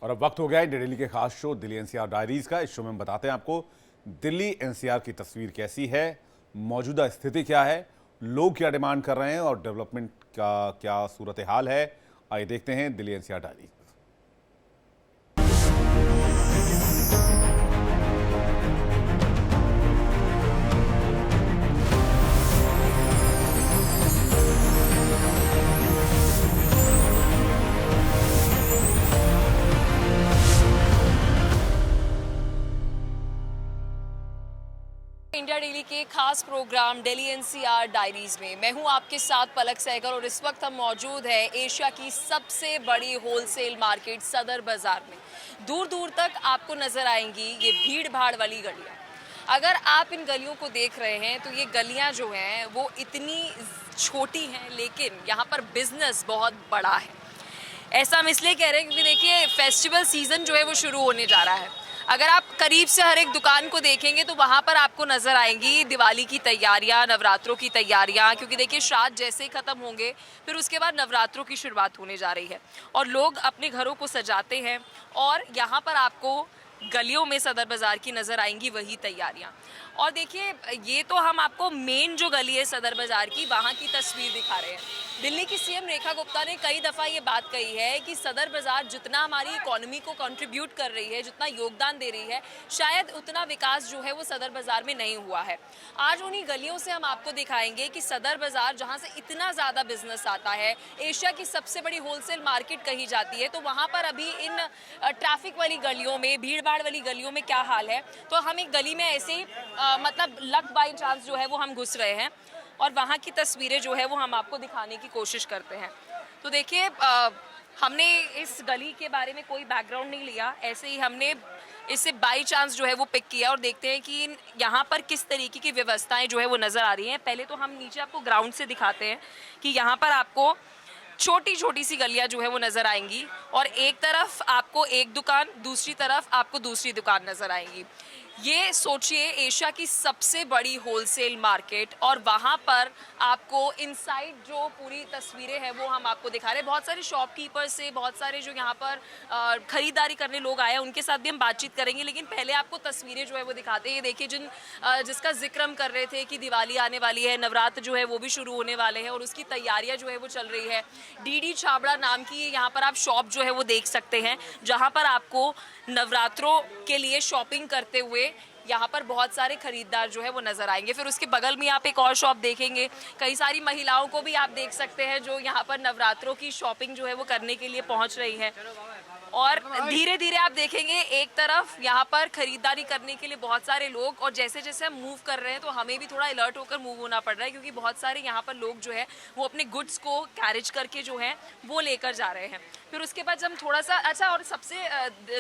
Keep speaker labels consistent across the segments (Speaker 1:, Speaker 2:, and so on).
Speaker 1: और अब वक्त हो गया है दिल्ली के खास शो दिल्ली एनसीआर डायरीज का। इस शो में हम बताते हैं आपको दिल्ली एनसीआर की तस्वीर कैसी है, मौजूदा स्थिति क्या है, लोग क्या डिमांड कर रहे हैं और डेवलपमेंट का क्या सूरत हाल है। आइए देखते हैं Delhi NCR diaries.
Speaker 2: India daily के खास प्रोग्राम दिल्ली एनसीआर डायरीज में मैं हूं आपके साथ पलक सहगल और इस वक्त हम मौजूद हैं एशिया की सबसे बड़ी होलसेल मार्केट सदर बाजार में। दूर दूर तक आपको नजर आएंगी ये भीड़ भाड़ वाली गलियां। अगर आप इन गलियों को देख रहे हैं तो ये गलियां जो हैं वो इतनी छोटी हैं, लेकिन यहाँ पर बिजनेस बहुत बड़ा है। ऐसा हम इसलिए कह रहे हैं क्योंकि देखिए फेस्टिवल सीजन जो है वो शुरू होने जा रहा है। अगर आप करीब से हर एक दुकान को देखेंगे तो वहाँ पर आपको नज़र आएंगी दिवाली की तैयारियाँ, नवरात्रों की तैयारियाँ, क्योंकि देखिए श्राद्ध जैसे ही ख़त्म होंगे फिर उसके बाद नवरात्रों की शुरुआत होने जा रही है और लोग अपने घरों को सजाते हैं और यहाँ पर आपको गलियों में सदर बाज़ार की नज़र आएंगी वही तैयारियाँ। और देखिए ये तो हम आपको मेन जो गली है सदर बाज़ार की वहाँ की तस्वीर दिखा रहे हैं। दिल्ली की सीएम रेखा गुप्ता ने कई दफ़ा ये बात कही है कि सदर बाज़ार जितना हमारी इकोनॉमी को कंट्रीब्यूट कर रही है, जितना योगदान दे रही है, शायद उतना विकास जो है वो सदर बाज़ार में नहीं हुआ है। आज उन्हीं गलियों से हम आपको दिखाएंगे कि सदर बाज़ार जहाँ से इतना ज़्यादा बिजनेस आता है, एशिया की सबसे बड़ी होलसेल मार्केट कही जाती है, तो वहाँ पर अभी इन ट्रैफिक वाली गलियों में, भीड़ भाड़ वाली गलियों में क्या हाल है। तो हम एक गली में ऐसे ही मतलब लक बाई चांस जो है वो हम घुस रहे हैं और वहाँ की तस्वीरें जो है वो हम आपको दिखाने की कोशिश करते हैं। तो देखिए हमने इस गली के बारे में कोई बैकग्राउंड नहीं लिया, ऐसे ही हमने इससे बाई चांस जो है वो पिक किया और देखते हैं कि यहाँ पर किस तरीके की व्यवस्थाएं जो है वो नज़र आ रही हैं। पहले तो हम नीचे आपको ग्राउंड से दिखाते हैं कि यहाँ पर आपको छोटी छोटी सी गलियां जो है वो नज़र आएंगी और एक तरफ आपको एक दुकान, दूसरी तरफ आपको दूसरी दुकान नज़र आएंगी। ये सोचिए एशिया की सबसे बड़ी होलसेल मार्केट और वहाँ पर आपको इनसाइड जो पूरी तस्वीरें हैं वो हम आपको दिखा रहे हैं। बहुत सारे शॉपकीपर्स से, बहुत सारे जो यहाँ पर ख़रीदारी करने लोग आए हैं उनके साथ भी हम बातचीत करेंगे, लेकिन पहले आपको तस्वीरें जो है वो दिखाते हैं। ये देखिए जिसका जिक्र हम कर रहे थे कि दिवाली आने वाली है, नवरात्र जो है वो भी शुरू होने वाले हैं और उसकी तैयारियाँ जो है वो चल रही है। डीडी छाबड़ा नाम की यहाँ पर आप शॉप जो है वो देख सकते हैं, जहाँ पर आपको नवरात्रों के लिए शॉपिंग करते हुए यहाँ पर बहुत सारे खरीदार जो है वो नज़र आएंगे। फिर उसके बगल में आप एक और शॉप देखेंगे, कई सारी महिलाओं को भी आप देख सकते हैं जो यहाँ पर नवरात्रों की शॉपिंग जो है वो करने के लिए पहुँच रही है। और धीरे धीरे आप देखेंगे एक तरफ यहाँ पर खरीदारी करने के लिए बहुत सारे लोग, और जैसे जैसे हम मूव कर रहे हैं तो हमें भी थोड़ा अलर्ट होकर मूव होना पड़ रहा है क्योंकि बहुत सारे यहाँ पर लोग जो है वो अपने गुड्स को कैरेज करके जो है वो लेकर जा रहे हैं। फिर उसके बाद जब हम थोड़ा सा और सबसे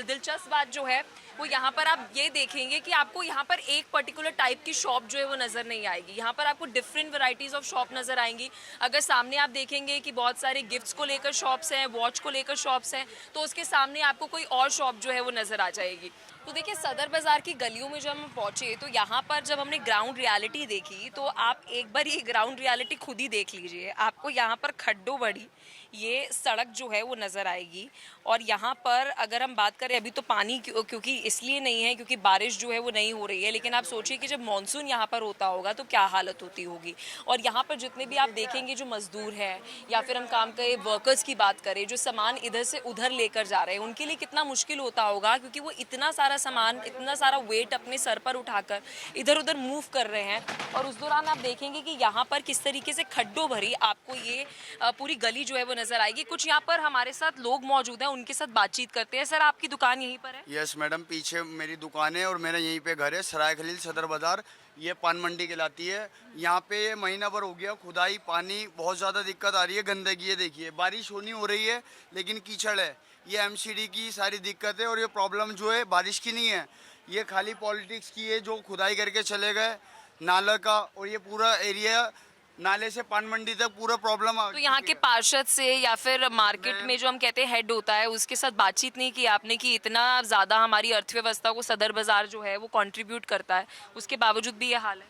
Speaker 2: दिलचस्प बात जो है वो यहाँ पर आप ये देखेंगे कि आपको यहाँ पर एक पर्टिकुलर टाइप की शॉप जो है वो नज़र नहीं आएगी। यहाँ पर आपको डिफरेंट वैरायटीज़ ऑफ शॉप नज़र आएंगी। अगर सामने आप देखेंगे कि बहुत सारे गिफ्ट्स को लेकर शॉप्स हैं, वॉच को लेकर शॉप्स हैं, तो उसके सामने आपको कोई और शॉप जो है वो नज़र आ जाएगी। तो देखिए सदर बाज़ार की गलियों में जब हम पहुँचे तो यहाँ पर जब हमने ग्राउंड रियलिटी देखी तो आप एक बार ये ग्राउंड रियलिटी खुद ही देख लीजिए। आपको यहाँ पर खड्डों बड़ी ये सड़क जो है वो नज़र आएगी और यहाँ पर अगर हम बात करें अभी तो पानी क्योंकि इसलिए नहीं है क्योंकि बारिश जो है वो नहीं हो रही है, लेकिन आप सोचिए कि जब मानसून यहाँ पर होता होगा तो क्या हालत होती होगी। और यहाँ पर जितने भी आप देखेंगे जो मजदूर हैं या फिर हम काम करें वर्कर्स की बात करें जो सामान इधर से उधर लेकर जा रहे हैं, उनके लिए कितना मुश्किल होता होगा क्योंकि वो इतना सारा सामान, इतना सारा वेट अपने सर पर उठाकर इधर उधर मूव कर रहे हैं। और उस दौरान आप देखेंगे कि यहाँ पर किस तरीके से खड्डों भरी आपको ये पूरी गली जो है वो नज़र आएगी। कुछ यहाँ पर हमारे साथ लोग मौजूद हैं, उनके साथ बातचीत करते हैं। सर आपकी दुकान यहीं पर है?
Speaker 3: यस मैडम, पीछे मेरी दुकान है और मेरा यहीं पे घर है, सराय खलील सदर बाज़ार। ये पान मंडी कहलाती है। यहाँ पे महीना भर हो गया खुदाई, पानी बहुत ज़्यादा दिक्कत आ रही है, गंदगी है। देखिए बारिश होनी हो रही है लेकिन कीचड़ है। ये एमसीडी की सारी दिक्कत है और ये प्रॉब्लम जो है बारिश की नहीं है, ये खाली पॉलिटिक्स की है जो खुदाई करके चले गए नाला का। और ये पूरा एरिया नाले से पान मंडी तक पूरा प्रॉब्लम आ।
Speaker 2: तो यहाँ के पार्षद से या फिर मार्केट में जो हम कहते हैं हेड होता है उसके साथ बातचीत नहीं की आपने कि इतना ज़्यादा हमारी अर्थव्यवस्था को सदर बाज़ार जो है वो कंट्रीब्यूट करता है, उसके बावजूद भी ये हाल है?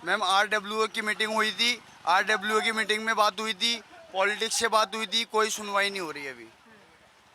Speaker 3: मैम RWO की मीटिंग हुई थी, RWO की मीटिंग में बात हुई थी, पॉलिटिक्स से बात हुई थी, कोई सुनवाई नहीं हो रही है अभी।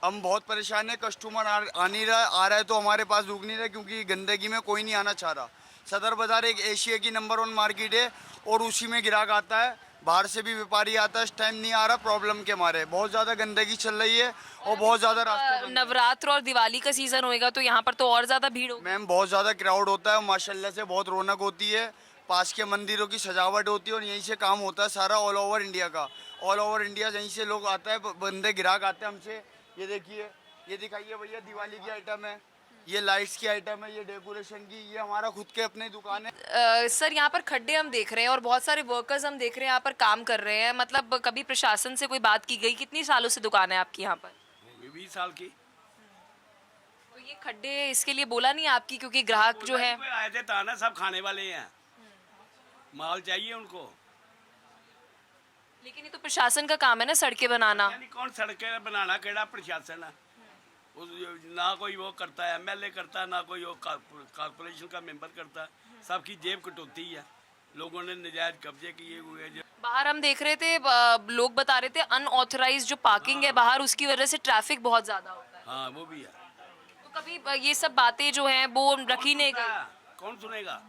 Speaker 3: हम बहुत परेशान है, कस्टमर आ नहीं रहा, आ रहा है तो हमारे पास रुक नहीं रहा क्योंकि गंदगी में कोई नहीं आना चाह रहा। सदर बाज़ार एक एशिया की नंबर 1 मार्केट है और उसी में ग्राहक आता है, बाहर से भी व्यापारी आता है। इस टाइम नहीं आ रहा प्रॉब्लम के मारे, बहुत ज़्यादा गंदगी चल रही है और बहुत ज़्यादा रास्ते बंद हैं।
Speaker 2: नवरात्र और दिवाली का सीजन होएगा तो यहाँ पर तो और ज्यादा भीड़ होगी।
Speaker 3: मैम बहुत ज़्यादा क्राउड होता है, माशाल्लाह से बहुत रौनक होती है, पास के मंदिरों की सजावट होती है और यहीं से काम होता है सारा ऑल ओवर इंडिया का। ऑल ओवर इंडिया यहीं से लोग आता है, बंदे ग्राहक आते हैं हमसे। ये देखिए, ये दिखाइए भैया, दिवाली की आइटम है, ये लाइट्स की आइटम है, ये डेकोरेशन की, ये हमारा खुद के अपनी दुकान है।
Speaker 2: सर यहाँ पर खड्डे हम देख रहे हैं और बहुत सारे वर्कर्स हम देख रहे हैं यहाँ पर काम कर रहे हैं, मतलब कभी प्रशासन से कोई बात की गई? कितनी सालों से दुकान है आपकी यहाँ पर?
Speaker 4: 20 साल की।
Speaker 2: तो ये खड्डे इसके लिए बोला नहीं आपकी, क्योंकि ग्राहक जो है
Speaker 4: कोई आए थे ताना, सब खाने वाले हैं, माल चाहिए उनको।
Speaker 2: लेकिन ये तो प्रशासन का काम है ना सड़कें बनाना।
Speaker 4: यानी कौन सड़कें बनाना, केड़ा प्रशासन है? ना कोई वो करता है, एमएलए करता है, ना कोई वो कॉर्पोरेशन का मेंबर करता है। सबकी जेब कटौती है, लोगों ने नजायज कब्जे किए हुए हैं।
Speaker 2: बाहर हम देख रहे थे, लोग बता रहे थे अनऑथराइज जो पार्किंग है बाहर, उसकी वजह से ट्रैफिक बहुत ज्यादा होता है।
Speaker 4: हाँ वो भी है।
Speaker 2: तो कभी ये सब बातें जो हैं वो रखी नहीं गई?
Speaker 4: कौन सुनेगा?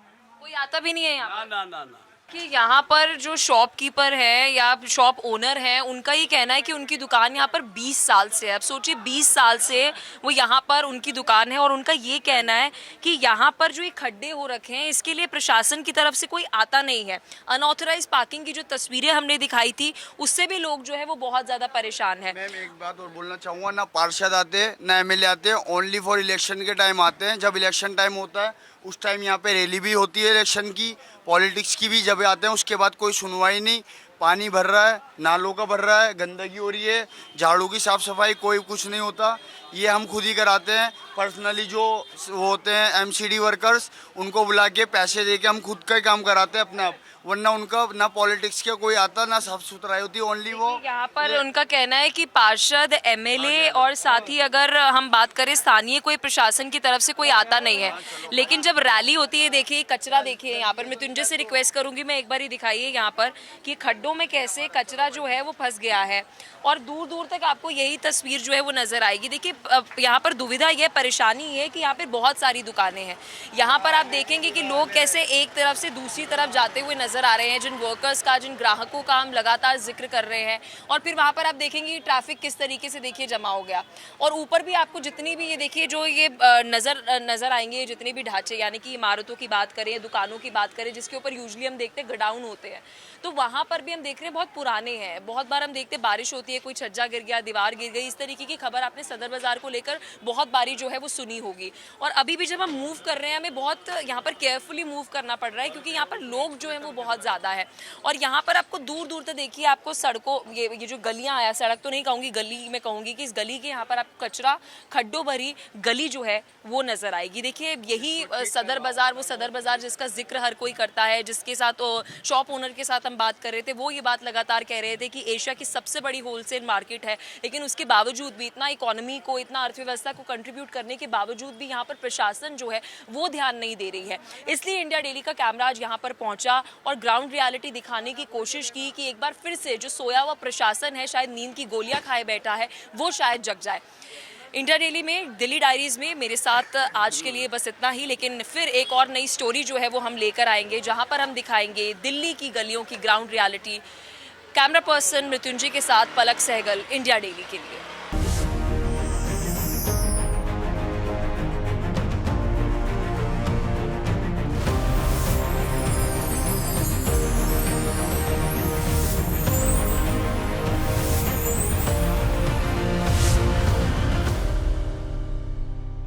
Speaker 2: कोई आता भी नहीं है यहाँ
Speaker 4: ना ना ना ना।
Speaker 2: कि यहाँ पर जो शॉपकीपर है या शॉप ओनर है, उनका ये कहना है कि उनकी दुकान यहाँ पर 20 साल से है। अब सोचिए 20 साल से वो यहाँ पर उनकी दुकान है और उनका ये कहना है कि यहाँ पर जो ये खड्डे हो रखे हैं इसके लिए प्रशासन की तरफ से कोई आता नहीं है। अनऑथराइज पार्किंग की जो तस्वीरें हमने दिखाई थी उससे भी लोग जो है वो बहुत ज़्यादा परेशान है।
Speaker 3: मैम एक बात और बोलना चाहूँगा, ना पार्षद आते ना एमएलए आते हैं, ओनली फॉर इलेक्शन के टाइम आते हैं। जब इलेक्शन टाइम होता है उस टाइम यहाँ पे रैली भी होती है इलेक्शन की, पॉलिटिक्स की भी जब आते हैं, उसके बाद कोई सुनवाई नहीं। पानी भर रहा है, नालों का भर रहा है, गंदगी हो रही है, झाड़ू की साफ सफाई कोई कुछ नहीं होता। ये हम खुद ही कराते हैं पर्सनली, जो होते हैं एमसीडी वर्कर्स, उनको बुला के पैसे दे के हम खुद का ही काम कराते हैं अपने आप। वरना उनका ना पॉलिटिक्स के कोई आता ना साफ सुथराई होती, ओनली वो
Speaker 2: यहाँ पर उनका कहना है कि पार्षद, एमएलए और साथ ही अगर हम बात करें स्थानीय कोई प्रशासन की तरफ से कोई आता नहीं है। लेकिन जब रैली होती है, देखिए कचरा देखिए यहाँ पर, मैं तुझे से रिक्वेस्ट करूंगी मैं एक बार ही दिखाइए यहाँ पर कि खड्डों में कैसे कचरा जो है वो फंस गया है और दूर दूर तक आपको यही तस्वीर जो है वो नजर आएगी। देखिए यहाँ पर दुविधा ये परेशानी ये है कि यहाँ पर बहुत सारी दुकानें हैं। यहाँ पर आप देखेंगे कि लोग कैसे एक तरफ से दूसरी तरफ जाते हुए नजर आ रहे हैं, जिन वर्कर्स का, जिन ग्राहकों का हम लगातार जिक्र कर रहे हैं। और फिर वहाँ पर आप देखेंगे ट्रैफिक किस तरीके से देखिए जमा हो गया। और ऊपर भी आपको जितनी भी ये देखिए जो ये नज़र आएंगे, जितने भी ढांचे यानी कि इमारतों की बात करें, दुकानों की बात करें, जिसके ऊपर यूजुअली हम देखते हैं गडाउन होते हैं, तो वहाँ पर भी हम देख रहे हैं बहुत पुराने हैं। बहुत बार हम देखते हैं बारिश होती है, कोई छज्जा गिर गया, दीवार गिर गई, इस तरीके की खबर आपने सदर बाजार को लेकर बहुत बारी जो है वो सुनी होगी। और अभी भी जब हम मूव कर रहे हैं हमें बहुत यहाँ पर केयरफुली मूव करना पड़ रहा है क्योंकि यहाँ पर लोग जो है वो बहुत ज़्यादा है। और यहाँ पर आपको दूर दूर तक देखिए आपको सड़कों, ये जो गलियाँ आया, सड़क तो नहीं कहूँगी, गली में कहूँगी कि इस गली के यहाँ पर आपको कचरा, खड्डों भरी गली जो है वो नजर आएगी। देखिए यही सदर बाजार, वो सदर बाजार जिसका जिक्र हर कोई करता है, जिसके साथ शॉप ओनर के साथ हम बात कर रहे थे, वो ये बात लगातार कह रहे थे कि एशिया की सबसे बड़ी होलसेल मार्केट है, लेकिन उसके बावजूद भी, इतना इकोनॉमी को, इतना अर्थव्यवस्था को कंट्रीब्यूट करने के बावजूद भी यहाँ पर प्रशासन जो है वो ध्यान नहीं दे रही है। इसलिए इंडिया डेली का कैमरा आज यहाँ पर पहुंचा और ग्राउंड रियलिटी दिखाने की कोशिश की कि एक बार फिर से जो सोया हुआ प्रशासन है, शायद नींद की गोलियां खाए बैठा है, वो शायद जग जाए। इंडिया डेली में, दिल्ली डायरीज में मेरे साथ आज के लिए बस इतना ही, लेकिन फिर एक और नई स्टोरी जो है वो हम लेकर आएंगे जहां पर हम दिखाएंगे दिल्ली की गलियों की ground reality. Camera person Mrityunjay के साथ पलक सहगल, इंडिया डेली के लिए।